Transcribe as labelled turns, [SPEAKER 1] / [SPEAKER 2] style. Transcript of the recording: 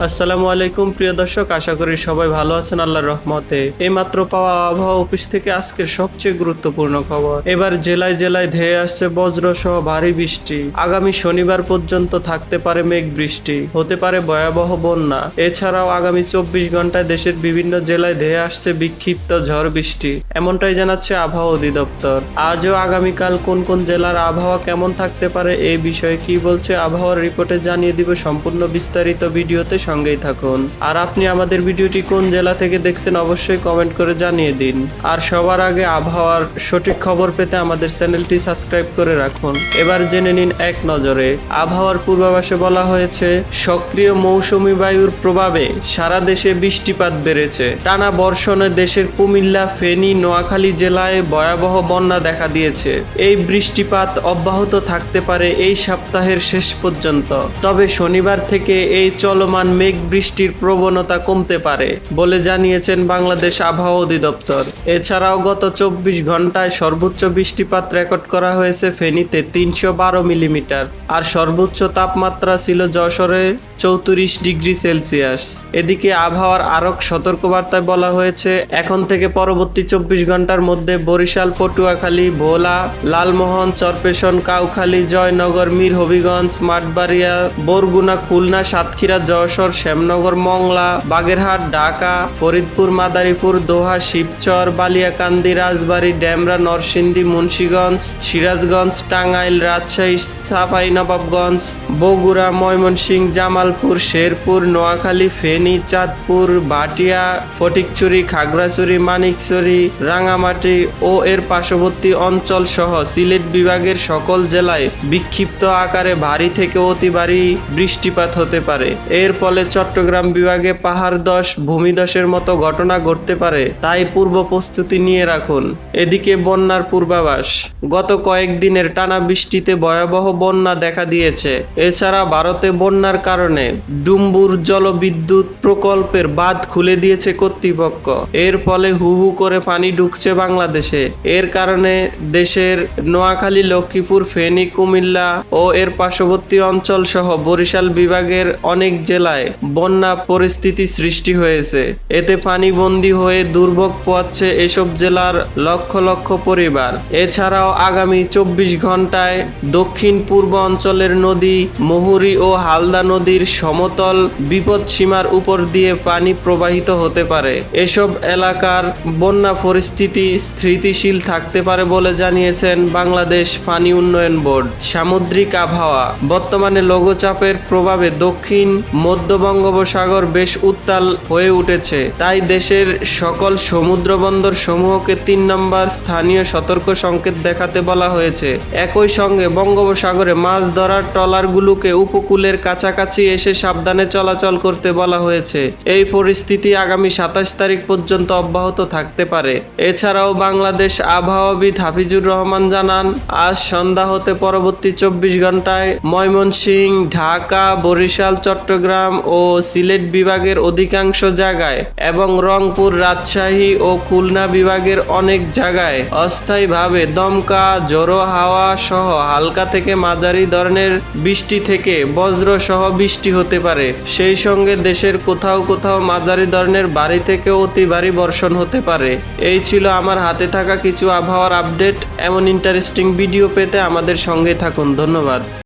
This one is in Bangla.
[SPEAKER 1] আসসালামু আলাইকুম প্রিয় দর্শক, আশা করি সবাই ভালো আছেন আল্লাহর রহমতে। এইমাত্র পাওয়া আবহাওয়া অফিস থেকে আজকের সবচেয়ে গুরুত্বপূর্ণ খবর। এবার জেলায় জেলায় ধেয়ে আসছে বজ্র সহ ভারী বৃষ্টি। আগামী শনিবার পর্যন্ত থাকতে পারে মেঘ বৃষ্টি, হতে পারে ভয়াবহ বন্যা। এছাড়াও আগামী 24 ঘন্টায় দেশের বিভিন্ন জেলায় ধেয়ে আসছে বিক্ষিপ্ত ঝড় বৃষ্টি, এমনটাই জানাচ্ছে আবহাওয়া অধিদপ্তর। আজও আগামীকাল কোন কোন জেলার আবহাওয়া কেমন থাকতে পারে এই বিষয়ে কি বলছে আবহাওয়ার রিপোর্টে জানিয়ে দিব সম্পূর্ণ বিস্তারিত ভিডিওতে। সঙ্গেই থাকুন। আর আপনি আমাদের ভিডিওটি কোন জেলা থেকে দেখছেন অবশ্যই কমেন্ট করে জানিয়ে দিন। আর সবার আগে আবহাওয়ার সঠিক খবর পেতে আমাদের চ্যানেলটি সাবস্ক্রাইব করে রাখুন। এবার জেনে নিন এক নজরে। আবহাওয়ার পূর্বাভাসে বলা হয়েছে, সক্রিয় মৌসুমী বায়ুর প্রভাবে সারা দেশে বৃষ্টিপাত বেড়েছে। টানা বর্ষণে দেশের কুমিল্লা, ফেনী, নোয়াখালী জেলায় ভয়াবহ বন্যা দেখা দিয়েছে। এই বৃষ্টিপাত অব্যাহত থাকতে পারে এই সপ্তাহের শেষ পর্যন্ত। তবে শনিবার থেকে এই চলমান মেঘ বৃষ্টির প্রবণতা কমতে পারে বলে জানিয়েছেন বাংলাদেশ আবহাওয়া অধিদপ্তর। এছাড়াও গত 24 ঘন্টায় সর্বোচ্চ বৃষ্টিপাত রেকর্ড করা হয়েছে ফেনীতে 312 মিলিমিটার, আর সর্বোচ্চ তাপমাত্রা ছিল যশোরে 34 ডিগ্রি সেলসিয়াস। এদিকে আবহাওয়ার আরক সতর্কবার্তায় বলা হয়েছে, এখন থেকে পরবর্তী 24 ঘন্টার মধ্যে বরিশাল, পটুয়াখালী, ভোলা, লালমোহন, চরপেশন, কাউখালী, জয়নগর, মীর হবিগঞ্জ, মাঠবাড়িয়া, বরগুনা, খুলনা, সাতক্ষীরা, যশোর, শ্যামনগর, মংলা, বাগেরহাট, ঢাকা, ফরিদপুর, মাদারীপুর, দোহা, শিবচর, বালিয়াকান্দি, রাজবাড়ী, ডেমরা, নরসিংদী, মুন্সিগঞ্জ, সিরাজগঞ্জ, টাঙ্গাইল, রাজশাহী, চাঁপাইনবাবগঞ্জ, বগুড়া, ময়মনসিংহ, জামালপুর, শেরপুর, নোয়াখালী, ফেনী, চাঁদপুর, ভাটিয়া, ফটিকছড়ি, খাগড়াছড়ি, মানিকছড়ি, রাঙামাটি ও এর পার্শ্ববর্তী অঞ্চল সহ সিলেট বিভাগের সকল জেলায় বিক্ষিপ্ত আকারে ভারী থেকে অতি ভারী বৃষ্টিপাত হতে পারে। এর ফলে চট্টগ্রাম বিভাগে পাহাড় ধস, ভূমিধসের মতো ঘটনা ঘটতে পারে, তাই পূর্ব প্রস্তুতি নিয়ে রাখুন। এদিকে বন্যার পূর্বাভাস। গত কয়েকদিনের টানা বৃষ্টিতে ভয়াবহ বন্যা দেখা দিয়েছে। এছাড়া ভারতে বন্যার কারণে ডুম্বুর জলবিদ্যুৎ প্রকল্পের বাঁধ খুলে দিয়েছে কর্তৃপক্ষ। এর ফলে হু হু করে পানি ঢুকছে বাংলাদেশে। এর কারণে দেশের নোয়াখালী, লক্ষ্মীপুর, ফেনী, কুমিল্লা ও এর পার্শ্ববর্তী অঞ্চল সহ বরিশাল বিভাগের অনেক জেলায় বন্যা পরিস্থিতি সৃষ্টি হয়েছে। এতে পানিবন্দী হয়ে দুর্ভোগ পোহাচ্ছে এসব জেলার লক্ষ লক্ষ পরিবার। এছাড়াও আগামী 24 ঘন্টায় দক্ষিণ পূর্ব অঞ্চলের নদী মুহুরী ও হালদা নদীর সমতল বিপদসীমার উপর দিয়ে পানি প্রবাহিত হতে পারে। এসব এলাকার বন্যা পরিস্থিতি স্থিতিশীল থাকতে পারে বলে জানিয়েছেন বাংলাদেশ পানি উন্নয়ন বোর্ড। সামুদ্রিক আবহাওয়া। বর্তমানে লঘুচাপের প্রভাবে দক্ষিণ মধ্য বঙ্গোপসাগর বেশ উত্তাল হয়ে উঠেছে। তাই দেশের সকল সমুদ্র বন্দর সমূহকে 3 নম্বর স্থানীয় সতর্ক সংকেত দেখাতে বলা হয়েছে। একই সঙ্গে বঙ্গোপসাগরে মাছ ধরার ট্রলারগুলোকে উপকূলের কাছাকাছি এসে সাবধানে চলাচল করতে বলা হয়েছে। এই পরিস্থিতি আগামী 27 তারিখ পর্যন্ত অব্যাহত থাকতে পারে। এছাড়াও বাংলাদেশ আবহাওয়াবিদ হাফিজুর রহমান জানান, আজ সন্ধ্যা হতে পরবর্তী 24 ঘন্টায় ময়মনসিংহ, ঢাকা, বরিশাল, চট্টগ্রাম ও সিলেট বিভাগের অধিকাংশ জায়গায় এবং রংপুর, রাজশাহী ও খুলনা বিভাগের অনেক জায়গায় অস্থায়ীভাবে দমকা ঝোড়ো হাওয়া সহ হালকা থেকে মাঝারি ধরনের বৃষ্টি থেকে বজ্র সহ বৃষ্টি হতে পারে। সেই সঙ্গে দেশের কোথাও কোথাও মাঝারি ধরনের ভারী থেকে অতি ভারী বর্ষণ হতে পারে। এই ছিল আমার হাতে থাকা কিছু আবহাওয়ার আপডেট। এমন ইন্টারেস্টিং ভিডিও পেতে আমাদের সঙ্গে থাকুন। ধন্যবাদ।